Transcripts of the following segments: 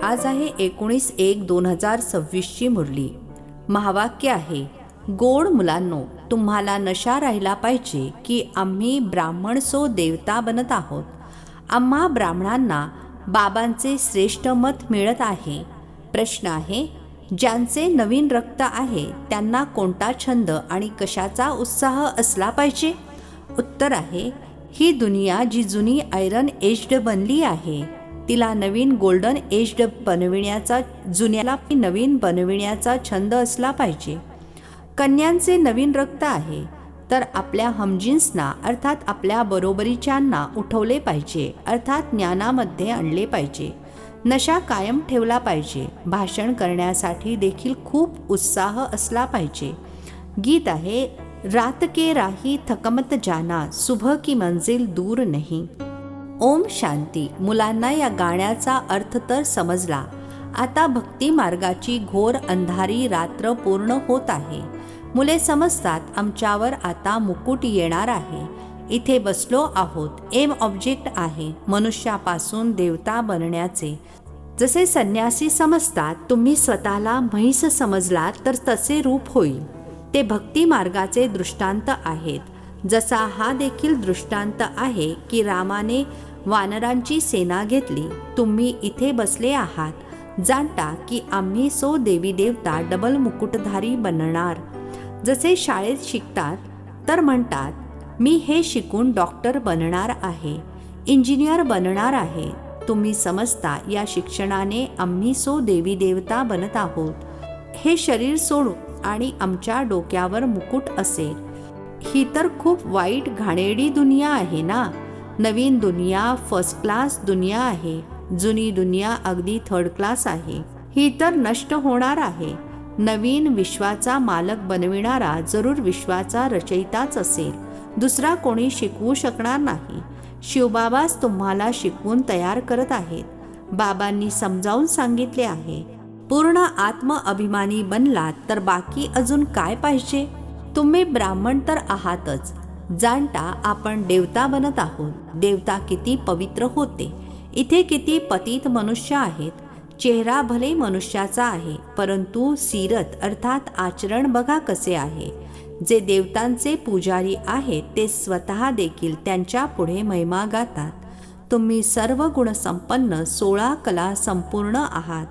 आज आहे 19/1/2026ची मुरली. महावाक्य आहे, गोड मुलांनो, तुम्हाला नशा राहिला पाहिजे की आम्ही ब्राह्मण सो देवता बनत आहोत. आम्हा ब्राह्मणांना बाबांचे श्रेष्ठ मत मिळत आहे. प्रश्न आहे, ज्यांचे नवीन रक्त आहे त्यांना कोणता छंद आणि कशाचा उत्साह असला पाहिजे? उत्तर आहे, ही दुनिया जी जुनी आयरन एज्ड बनली आहे तिला नवीन गोल्डन एज्ड बनविण्याचा, जुन्याला नवीन बनविण्याचा छंद असला पाहिजे. कन्यांचे नवीन रक्त आहे तर आपल्या हमजीन्सना अर्थात आपल्या बरोबरीच्यांना उठवले पाहिजे, अर्थात ज्ञानामध्ये आणले पाहिजे. नशा कायम ठेवला पाहिजे. भाषण करण्यासाठी देखील खूप उत्साह असला पाहिजे. गीत आहे, रात के राही थकमत जाना, सुबह की मंजिल दूर नहीं. ओम शांती. मुलांना या गाण्याचा अर्थ तर समजला. आता भक्ती मार्गाची घोर अंधारी रात्र पूर्ण होत आहे. मुले समजतात, आमच्यावर आता मुकुट येणार आहे. इथे बसलो आहोत. एम ऑब्जेक्ट आहे मनुष्यापासून देवता बनण्याचे. जसे संन्यासी समजतात, तुम्ही स्वतःला म्हैस समजलात तर तसे रूप होईल. ते भक्ती मार्गाचे दृष्टांत आहेत. जसा हा देखील दृष्टांत आहे की रामाने वानरांची सेना घेतली. तुम्ही इथे बसले आहात, जाणता की आम्ही सो देवी देवता डबल मुकुटधारी बनणार. जसे शाळेत शिकतात तर म्हणतात, मी हे शिकून डॉक्टर बनणार आहे, इंजिनियर बनणार आहे. तुम्ही समजता, या शिक्षणाने आम्ही सो देवी देवता बनत आहोत. हे शरीर सोडून आणि आमच्या डोक्यावर मुकुट असेल. ही तर खूप वाईट घाणेरडी दुनिया आहे ना. नवीन दुनिया फर्स्ट क्लास दुनिया आहे. जुनी दुनिया अगदी थर्ड क्लास आहे. ही तर नष्ट होणार आहे. नवीन विश्वाचा मालक बनविणारा जरूर विश्वाचा रचयिताच असेल. दुसरा कोणी शिकवू शकणार नाही. शिवबाबाच तुम्हाला शिकवून तयार करत आहेत. बाबांनी समजावून सांगितले आहे, पूर्ण आत्मअभिमानी बनलात तर बाकी अजून काय पाहिजे? तुम्ही ब्राह्मण तर आहातच. जाणता आपण देवता बनत आहोत. देवता किती पवित्र होते. इथे किती पतित मनुष्य आहेत. चेहरा भले मनुष्याचा आहे, परंतु सीरत अर्थात आचरण बघा कसे आहे. जे देवतांचे पुजारी आहेत ते स्वतः देखील त्यांच्या पुढे महिमा गातात. तुम्ही सर्व गुणसंपन्न 16 कला संपूर्ण आहात.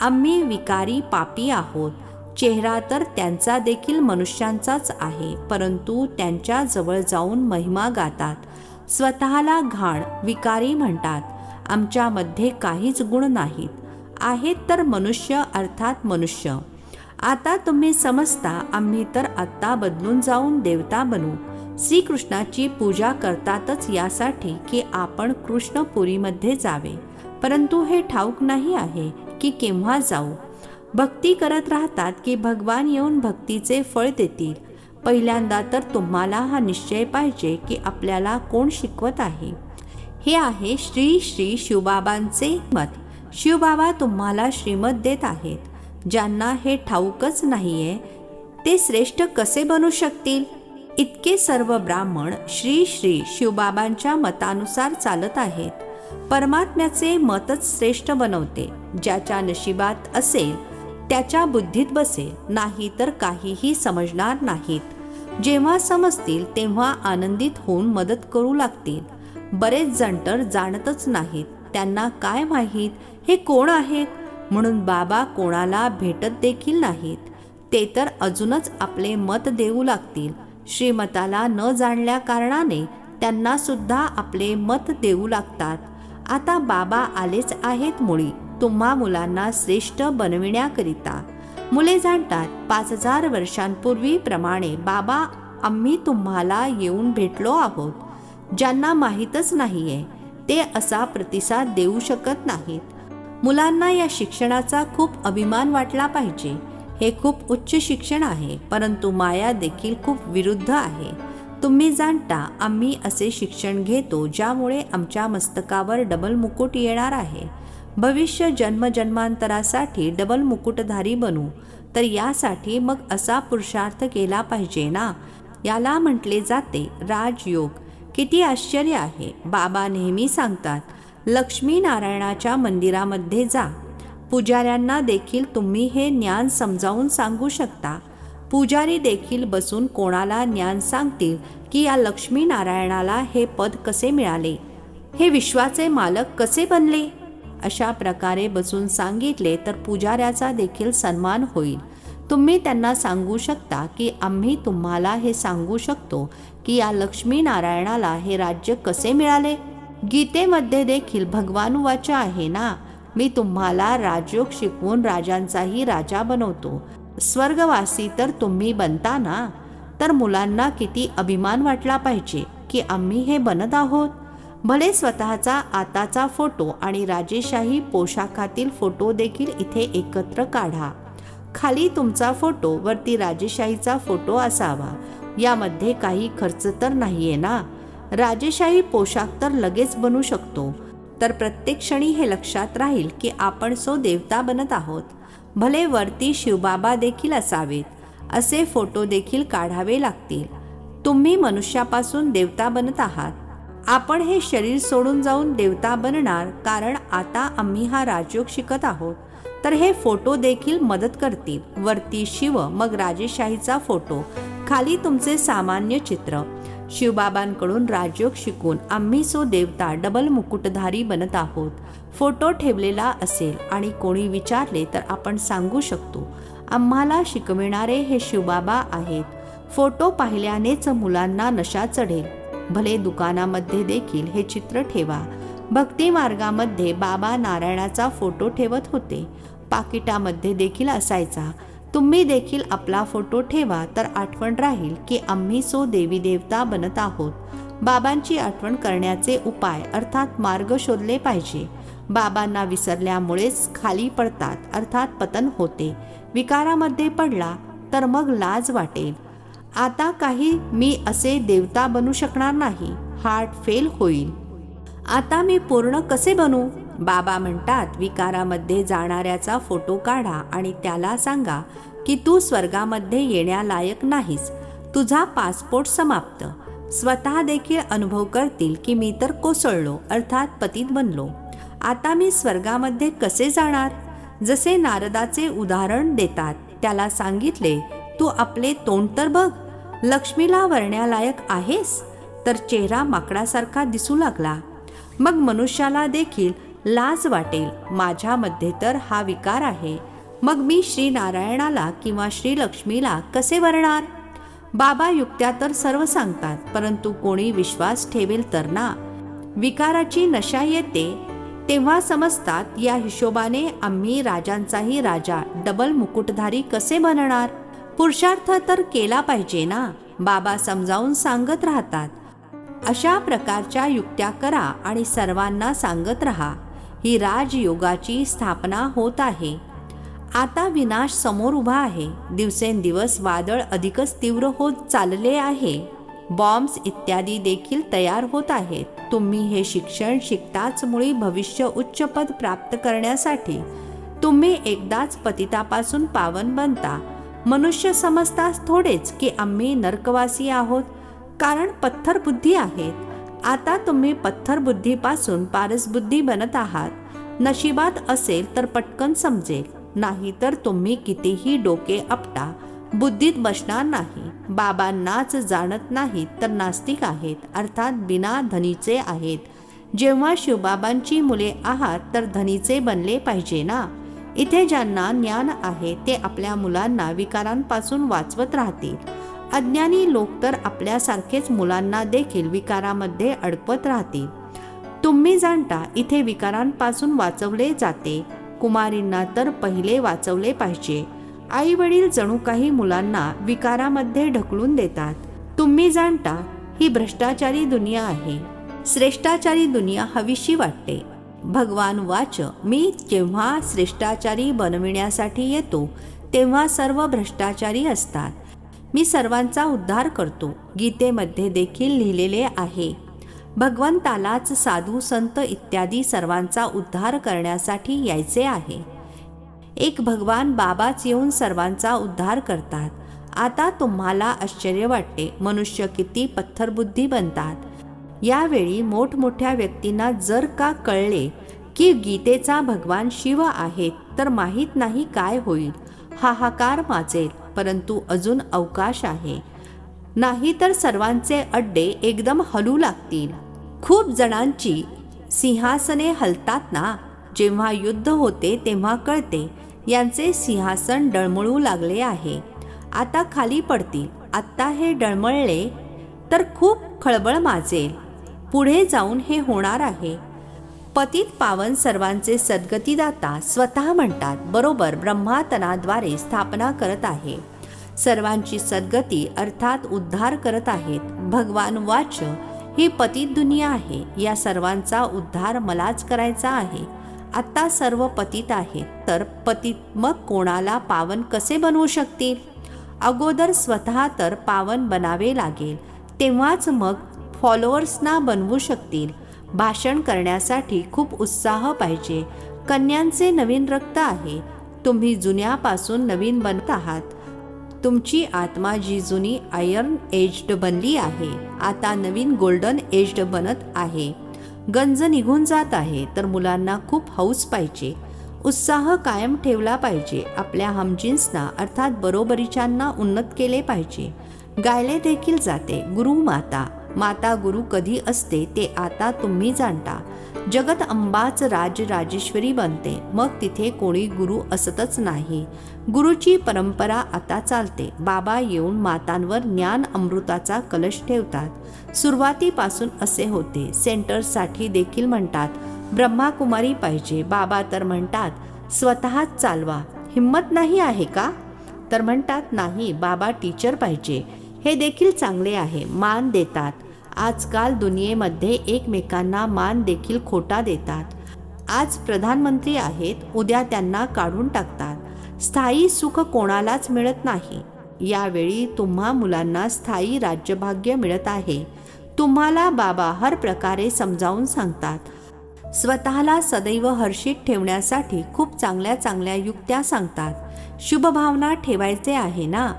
आम्ही विकारी पापी आहोत. चेहरा तर त्यांचा देखील मनुष्यांचाच आहे, परंतु त्यांच्या जवळ जाऊन महिमा गातात. स्वतःला घाण विकारी म्हणतात. आमच्यामध्ये काहीच गुण नाहीत. आहेत तर मनुष्य अर्थात मनुष्य. आता तुम्ही समजता, आम्ही तर आत्ता बदलून जाऊन देवता बनू. श्रीकृष्णाची पूजा करतातच यासाठी की आपण कृष्णपुरीमध्ये जावे, परंतु हे ठाऊक नाही आहे की केव्हा जाऊ. भक्ती करत राहतात की भगवान येऊन भक्तीचे फळ देतील. पहिल्यांदा तर तुम्हाला हा निश्चय पाहिजे की आपल्याला कोण शिकवत आहे. हे आहे श्री श्री शिवबाबांचे मत. शिवबाबा तुम्हाला श्रीमत देत आहेत. ज्यांना हे ठाऊकच नाहीये ते श्रेष्ठ कसे बनू शकतील? इतके सर्व ब्राह्मण श्री श्री शिवबाबांच्या मतानुसार चालत आहेत. परमात्म्याचे मतच श्रेष्ठ बनवते. ज्याच्या नशिबात असेल त्याच्या बुद्धीत बसेल, नाही तर काहीही समजणार नाहीत. जेव्हा समजतील तेव्हा आनंदित होऊन मदत करू लागतील. बरेच जण तर जाणतच नाहीत. त्यांना काय माहीत हे कोण आहेत, म्हणून बाबा कोणाला भेटत देखील नाहीत. ते तर अजूनच आपले मत देऊ लागतील. श्रीमताला न जाणल्या कारणाने त्यांना सुद्धा आपले मत देऊ लागतात. आता बाबा आलेच आहेत मुळी तुम्हा मुलांना श्रेष्ठ बनविण्याकरिता. मुले जाणतात, 5000 वर्षांपूर्वीप्रमाणे बाबा आम्ही तुम्हाला येऊन भेटलो आहोत. ज्यांना माहीतच नाहीये ते असा प्रतिसाद देऊ शकत नाहीत. मुलांना या शिक्षणाचा खूप अभिमान वाटला पाहिजे. हे खूप उच्च शिक्षण आहे, परंतु माया देखील खूप विरुद्ध आहे. तुम्ही जाणता, आम्ही असे शिक्षण घेतो ज्यामुळे आमच्या मस्तकावर डबल मुकुट येणार आहे. भविष्य जन्मजन्मांतरासाठी डबल मुकुटधारी बनू. तर यासाठी मग असा पुरुषार्थ केला पाहिजे ना. याला म्हटले जाते राजयोग. किती आश्चर्य आहे. बाबा नेहमी सांगतात, लक्ष्मीनारायणाच्या मंदिरामध्ये जा. पुजाऱ्यांना देखील तुम्ही हे ज्ञान समजावून सांगू शकता. पुजारी देखील बसून कोणाला ज्ञान सांगतील की या लक्ष्मीनारायणाला हे पद कसे मिळाले, हे विश्वाचे मालक कसे बनले. अशा प्रकारे बसून सांगितले तर पुजाऱ्याचा देखील सन्मान होईल. तुम्ही त्यांना सांगू शकता की आम्ही तुम्हाला हे सांगू शकतो की या लक्ष्मीनारायणाला हे राज्य कसे मिळाले. गीतेमध्ये देखील भगवान वाचा आहे ना, मी तुम्हाला राजयोग शिकवून राजांचाही राजा बनवतो. स्वर्गवासी तर तुम्ही बनता ना. तर मुलांना किती अभिमान वाटला पाहिजे की आम्ही हे बनत आहोत. भले स्वतःचा आताचा फोटो आणि राजेशाही पोशाखातील फोटो देखील इथे एकत्र काढा. खाली तुमचा फोटो, वरती राजेशाहीचा फोटो असावा. यामध्ये काही खर्च तर नाहीये ना. राजेशाही पोशाख तर लगेच बनू शकतो. तर प्रत्येक क्षणी हे लक्षात राहील की आपण देवता बनत आहोत. भले वरती शिवबाबा देखील असावेत, असे फोटो देखील काढावे लागतील. तुम्ही मनुष्यापासून देवता बनत आहात. आपण हे शरीर सोडून जाऊन देवता बनणार, कारण आता आम्ही हा राजयोग शिकत आहोत. तर हे फोटो देखील मदत करतील. वरती शिव, मग राजेशाहीचा फोटो, खाली तुमचे सामान्य चित्र. शिवबाबांकडून राजयोग शिकून आम्ही देवता डबल मुकुटधारी बनत आहोत. फोटो ठेवलेला असेल आणि कोणी विचारले तर आपण सांगू शकतो, आम्हाला शिकविणारे हे शिवबाबा आहेत. फोटो पाहिल्यानेच मुलांना नशा चढेल. भले दुकानामध्ये देखील हे चित्र ठेवा. भक्ती मार्गामध्ये बाबा नारायणाचा फोटो ठेवत होते. पाकिटामध्ये देखील असायचा. तुम्ही देखील आपला फोटो ठेवा, तर आठवण राहील की आम्ही देवी देवता बनत आहोत. बाबांची आठवण करण्याचे उपाय अर्थात मार्ग शोधले पाहिजे. बाबांना विसरल्यामुळेच खाली पडतात, अर्थात पतन होते. विकारामध्ये पडला तर मग लाज वाटेल. आता काही मी असे देवता बनू शकणार नाही, हार्ट फेल होईल. आता मी पूर्ण कसे बनू. बाबा म्हणतात, विकारामध्ये जाणाऱ्याचा फोटो काढा आणि त्याला सांगा की तू स्वर्गामध्ये येण्यालायक नाहीस, तुझा पासपोर्ट समाप्त. स्वतः देखील अनुभव करतील की मी तर कोसळलो, अर्थात पतित बनलो. आता मी स्वर्गामध्ये कसे जाणार. जसे नारदाचे उदाहरण देतात, त्याला सांगितले, तू आपले तोंड तर बघ, लक्ष्मीला वरण्यालायक आहेस. तर चेहरा माकडासारखा दिसू लागला. मग मनुष्याला देखील लाज वाटेल, माझ्यामध्ये तर हा विकार आहे, मग मी श्री नारायणाला किंवा श्री लक्ष्मीला कसे वरणार. बाबा युक्त्या तर सर्व सांगतात, परंतु कोणी विश्वास ठेवेल तर ना. विकाराची नशा येते तेव्हा समजतात, या हिशोबाने आम्ही राजांचाही राजा डबल मुकुटधारी कसे बनणार. पुरुषार्थ तर केला पाहिजे ना. बाबा समजावून सांगत राहतात. अशा प्रकारच्या युक्त्या करा आणि सर्वांना सांगत राहा. ही राजयोगाची स्थापना होत आहे. आता विनाश समोर उभा आहे. दिवसेंदिवस वादळ अधिकच तीव्र होत चालले आहे. बॉम्ब्स इत्यादी देखील तयार होत आहेत. तुम्ही हे शिक्षण शिकताच मुळी भविष्य उच्च पद प्राप्त करण्यासाठी तुम्ही एकदाच पतितापासून पावन बनता. मनुष्य समजताच थोडेच की आम्ही नरकवासी आहोत, कारण पत्थर बुद्धी आहेत. आता तुम्ही पत्थर बुद्धीपासून पारसबुद्धी बनत आहात. नशिबात असेल तर पटकन समजेल, नाही तर तुम्ही कितीही डोके आपटा, बुद्धीत बसणार नाही. बाबांनाच जाणत नाहीत तर नास्तिक आहेत, अर्थात बिना धनीचे आहेत. जेव्हा शिवबाबांची मुले आहात तर धनीचे बनले पाहिजे ना. इथे ज्यांना ज्ञान आहे ते आपल्या मुलांना विकारांपासून वाचवत राहतील. अज्ञानी लोक तर आपल्यासारखेच मुलांना देखील विकारामध्ये अडकवत राहतील. तुम्ही जाणता इथे विकारांपासून वाचवले जाते. कुमारींना तर पहिले वाचवले पाहिजे. आई वडील जणू काही मुलांना विकारामध्ये ढकलून देतात. तुम्ही जाणता ही भ्रष्टाचारी दुनिया आहे. श्रेष्ठाचारी दुनिया हवीशी वाटते. भगवान वाच, मी जेव्हा श्रेष्ठाचारी बनविण्यासाठी येतो तेव्हा सर्व भ्रष्टाचारी असतात. मी सर्वांचा उद्धार करतो. गीतेमध्ये देखील लिहिलेले आहे. भगवंतालाच साधू संत इत्यादी सर्वांचा उद्धार करण्यासाठी यायचे आहे. एक भगवान बाबाच येऊन सर्वांचा उद्धार करतात. आता तुम्हाला आश्चर्य वाटते, मनुष्य किती पत्थरबुद्धी बनतात. यावेळी मोठमोठ्या व्यक्तींना जर का कळले की गीतेचा भगवान शिव आहेत, तर माहीत नाही काय होईल. हाहाकार माजेल, परंतु अजून अवकाश आहे. नाही तर सर्वांचे अड्डे एकदम हलू लागतील. खूप जणांची सिंहासने हलतात ना. जेव्हा युद्ध होते तेव्हा कळते यांचे सिंहासन डळमळू लागले आहे. आता खाली पडतील. आत्ता हे डळमळले तर खूप खळबळ माजेल. पुढे जाऊन हे होणार आहे. पतित पावन सर्वांचे सद्गतीदाता स्वतः म्हणतात, बरोबर ब्रह्मातनाद्वारे स्थापना करत आहे. सर्वांची सद्गती अर्थात उद्धार करत आहेत. भगवान वाच, ही पतित दुनिया आहे. या सर्वांचा उद्धार मलाच करायचा आहे. आत्ता सर्व पतित आहेत, तर पतित मग कोणाला पावन कसे बनवू शकतील? अगोदर स्वतः तर पावन बनावे लागेल, तेव्हाच मग फॉलोअर्सना बनवू शकतील. भाषण करण्यासाठी खूप उत्साह पाहिजे. कन्यांचे नवीन रक्त आहे. तुम्ही जुन्यापासून नवीन बनत आहात. तुमची आत्मा जी जुनी आयर्न एज्ड बनली आहे, आता नवीन गोल्डन एज्ड बनत आहे. गंज निघून जात आहे. तर मुलांना खूप हौस पाहिजे. उत्साह कायम ठेवला पाहिजे. आपल्या हमजिन्सना अर्थात बरोबरीच्यांना उन्नत केले पाहिजे. गायले देखील जाते, गुरु माता. माता गुरु कधी असते ते आता तुम्ही जाणता. जगत अंबाच राजेश्वरी बनते. मग तिथे कोणी गुरु असतच नाही. गुरुची परंपरा आता चालते. बाबा येऊन मातांवर ज्ञान अमृताचा कलश ठेवतात. सुरुवातीपासून असे होते. सेंटर्ससाठी देखील म्हणतात ब्रह्माकुमारी पाहिजे. बाबा तर म्हणतात स्वतःच चालवा. हिम्मत नाही आहे का? तर म्हणतात नाही, बाबा टीचर पाहिजे. हे देखील चांगले आहे. मान देतात. आजकाल दुनियेमध्ये एकमेकांना मान देखील खोटा देतात. आज प्रधानमंत्री आहेत, उद्या त्यांना काढून टाकतात. स्थायी सुख कोणालाच मिळत नाही. यावेळी तुम्हा मुलांना स्थायी राज्यभाग्य मिळत आहे. तुम्हाला बाबा हर प्रकारे समजावून सांगतात. स्वतःला सदैव हर्षित ठेवण्यासाठी खूप चांगल्या चांगल्या युक्त्या सांगतात. शुभभावना ठेवायचे आहे ना.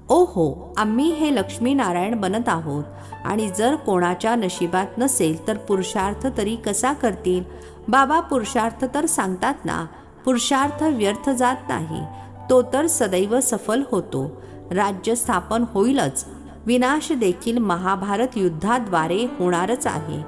ओहो, आम्ही हे लक्ष्मीनारायण बनत आहोत. आणि जर कोणाच्या नशिबात नसेल तर पुरुषार्थ तरी कसा करतील? बाबा पुरुषार्थ तर सांगतात ना. पुरुषार्थ व्यर्थ जात नाही. तो तर सदैव सफल होतो. राज्य स्थापन होईलच. विनाश देखील महाभारत युद्धाद्वारे होणारच आहे.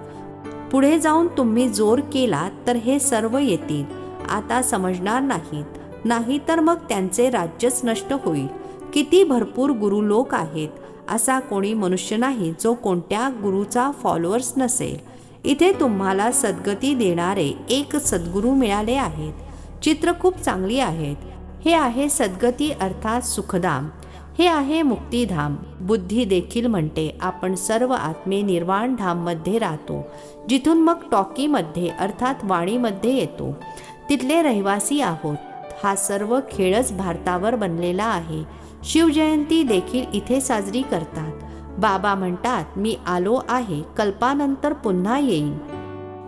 पुढे जाऊन तुम्ही जोर केला तर हे सर्व येतील. आता समजणार नाहीत. नाही तर मग त्यांचे राज्यच नष्ट होईल. किती भरपूर गुरु लोक आहेत. असा कोणी मनुष्य नाही जो कोणत्या गुरुचा फॉलोअर्स नसेल. इथे तुम्हाला सद्गती देणारे एक सद्गुरू मिळाले आहेत. चित्र खूप चांगली आहेत. हे आहे सद्गती अर्थात सुखधाम. हे आहे मुक्तिधाम. बुद्धी देखील म्हणते आपण सर्व आत्मे निर्वाण धाममध्ये राहतो, जिथून मग टॉकीमध्ये अर्थात वाणीमध्ये येतो. तिथले रहिवासी आहोत. हा सर्व खेळच भारतावर बनलेला आहे. शिवजयंती देखील इथे साजरी करतात. बाबा म्हणतात मी आलो आहे, कल्पानंतर पुन्हा येईन.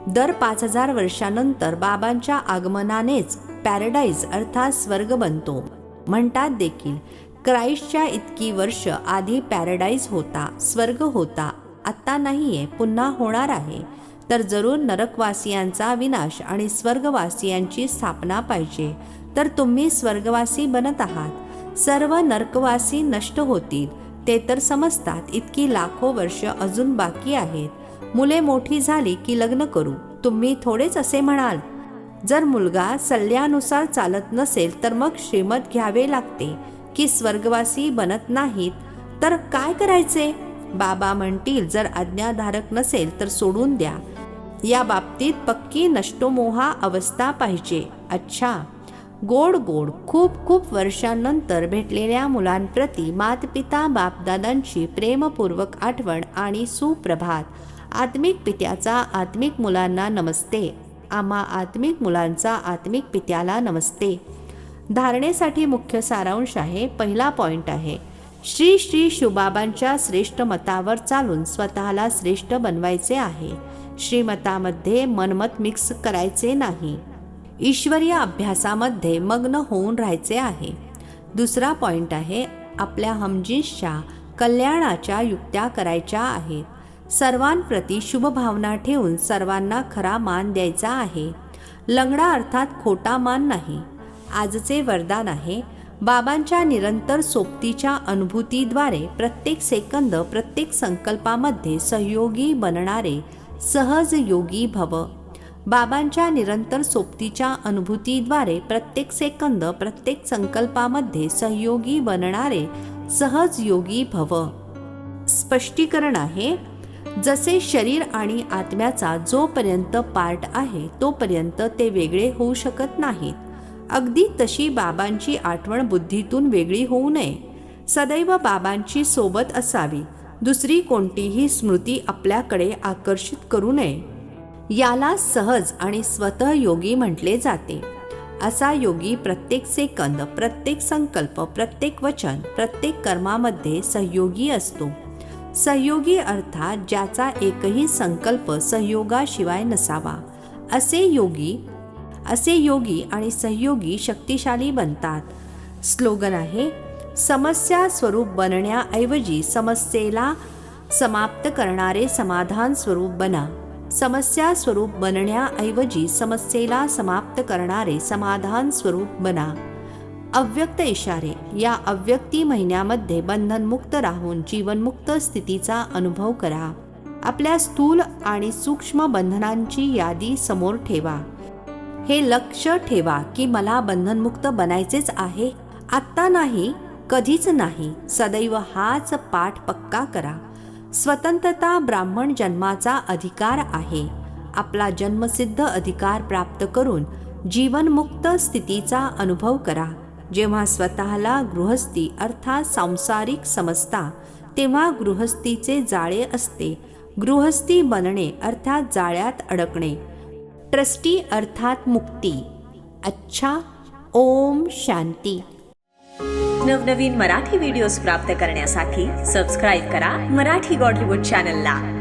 दर 5000 वर्षानंतर बाबांच्या आगमनानेच पॅराडाईज अर्थात स्वर्ग बनतो. म्हणतात देखील क्राइस्टच्या इतकी वर्ष आधी पॅराडाईज होता, स्वर्ग होता. आत्ता नाहीये, पुन्हा होणार आहे. तर जरूर नरकवासियांचा विनाश आणि स्वर्गवासियांची स्थापना पाहिजे. तर तुम्ही स्वर्गवासी बनत आहात. सर्व नरकवासी नष्ट होतील ते तर समजतात. इतकी लाखो वर्ष अजून बाकी आहेत. मुले मोठी झाली की लग्न करू. तुम्ही थोडेच असे म्हणाल. जर मुलगा सल्ल्यानुसार चालत नसेल तर मग श्रीमत घ्यावे लागते की स्वर्गवासी बनत नाहीत तर काय करायचे? बाबा म्हणतील जर आज्ञाधारक नसेल तर सोडून द्या. या बाबतीत पक्की नष्टोमोहा अवस्था पाहिजे. अच्छा, गोड गोड खूप खूप वर्षांनंतर भेटलेल्या मुलांप्रती मातपिता बापदादांची प्रेमपूर्वक आठवण आणि सुप्रभात. आत्मिक पित्याचा आत्मिक मुलांना नमस्ते. आम्हा आत्मिक मुलांचा आत्मिक पित्याला नमस्ते. धारणेसाठी मुख्य सारांश आहे. पहिला पॉइंट आहे श्री श्री शिवबाबांच्या श्रेष्ठ मतावर चालून स्वतःला श्रेष्ठ बनवायचे आहे. श्रीमतामध्ये मनमत मिक्स करायचे नाही. ईश्वरीय अभ्यासामध्ये मग्न होऊन राहायचे आहे. दुसरा पॉइंट आहे आपल्या हमजींच्या कल्याणाच्या युक्त्या करायच्या आहेत. सर्वांप्रती शुभभावना ठेवून सर्वांना खरा मान द्यायचा आहे. लंगडा अर्थात खोटा मान नाही. आजचे वरदान आहे, बाबांच्या निरंतर सोबतीच्या अनुभूतीद्वारे प्रत्येक सेकंद प्रत्येक संकल्पामध्ये सहयोगी बनणारे सहज योगी भव. बाबांच्या निरंतर सोबतीच्या अनुभूतीद्वारे प्रत्येक सेकंद प्रत्येक संकल्पामध्ये सहयोगी बनणारे सहज योगी भव. स्पष्टीकरण आहे, जसे शरीर आणि आत्म्याचा जोपर्यंत पार्ट आहे तोपर्यंत ते वेगळे होऊ शकत नाहीत, अगदी तशी बाबांची आठवण बुद्धीतून वेगळी होऊ नये. सदैव बाबांची सोबत असावी. दुसरी कोणतीही स्मृती आपल्याकडे आकर्षित करू नये. याला सहज आणि स्वतः योगी म्हटले जाते. असा योगी प्रत्येक सेकंद, प्रत्येक संकल्प, प्रत्येक वचन, प्रत्येक कर्मामध्ये सहयोगी असतो. सहयोगी अर्थात ज्याचा एकही संकल्प सहयोगाशिवाय नसावा. असे योगी आणि सहयोगी शक्तिशाली बनतात. स्लोगन आहे, समस्या स्वरूप बनण्याऐवजी समस्येला समाप्त करणारे समाधान स्वरूप बना. समस्या स्वरूप बनण्याऐवजी समस्येला समाप्त करणारे समाधान स्वरूप बना. अव्यक्त इशारे. या अव्यक्ती महिन्यामध्ये बंधनमुक्त राहून जीवनमुक्त स्थितीचा अनुभव करा. आपल्या स्थूल आणि सूक्ष्म बंधनांची यादी समोर ठेवा. हे लक्ष ठेवा की मला बंधनमुक्त बनायचेच आहे. आत्ता नाही, कधीच नाही. सदैव हाच पाठ पक्का करा. स्वतंत्रता ब्राह्मण जन्माचा अधिकार आहे. आपला जन्मसिद्ध अधिकार प्राप्त करून जीवनमुक्त स्थितीचा अनुभव करा. जेव्हा स्वतःला गृहस्थी अर्थात सांसारिक समजता तेव्हा गृहस्थीचे जाळे असते. गृहस्थी बनणे अर्थात जाळ्यात अडकणे. ट्रस्टी अर्थात मुक्ती. अच्छा. ओम शांती. नवनवीन मराठी व्हिडिओज प्राप्त करण्यासाठी सबस्क्राईब करा मराठी गॉडलीवूड चॅनलला.